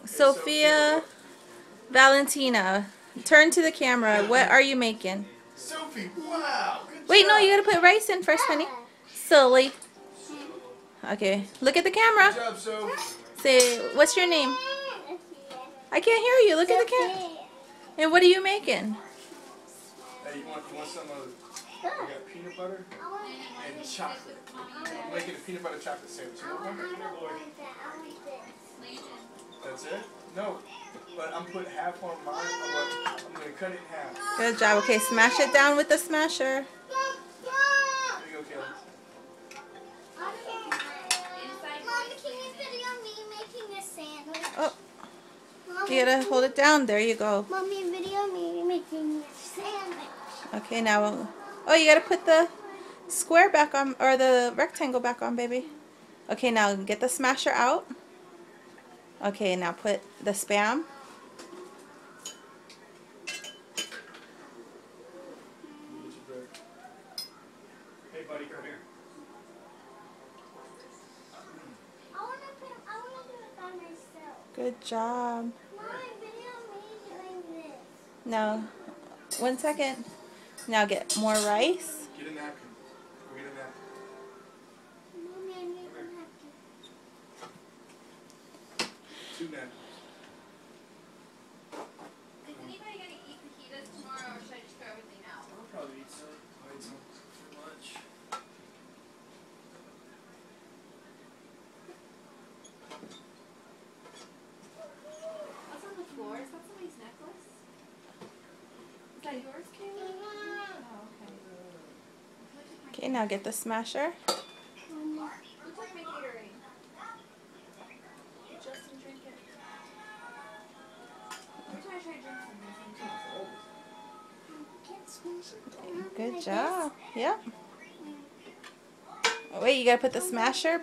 Sophia Valentina, turn to the camera. What are you making? Sophie, wow. Good Wait, job. no, you gotta put rice in first, honey. Silly. Okay, look at the camera. Good job, Soph. Say, what's your name? I can't hear you. Look at the camera. And what are you making? Hey, you want some we got peanut butter and chocolate. I'm making a peanut butter chocolate sandwich. You want one? That's it? No. But I'm putting half on mine. I'm going to cut it in half. Good job. Okay, smash it down with the smasher. Here you go, Kelly. Mommy, can you video me making a sandwich? Oh, you gotta hold it down. There you go. Mommy, video me making a sandwich. Okay, now, oh, you gotta put the square back on, or the rectangle back on, baby. Okay, now get the smasher out. Okay, now put the Spam. Hey, buddy, come here. I want to do it by myself. Good job. Mommy, video me doing this. Now, 1 second. Now get more rice. Get a napkin. Go get a napkin. Mommy, I need a napkin. 2 napkins. Is anybody going to eat fajitas tomorrow, or should I just throw everything out? I'll probably eat some. I'll eat some for lunch. What's on the floor? Is that somebody's necklace? Is that yours, Kayla? Oh, okay. Okay, now get the smasher. Who took my catering? Did Justin drink it? Every time I try to drink something, Good job. Yep. Oh, wait, you gotta put the smasher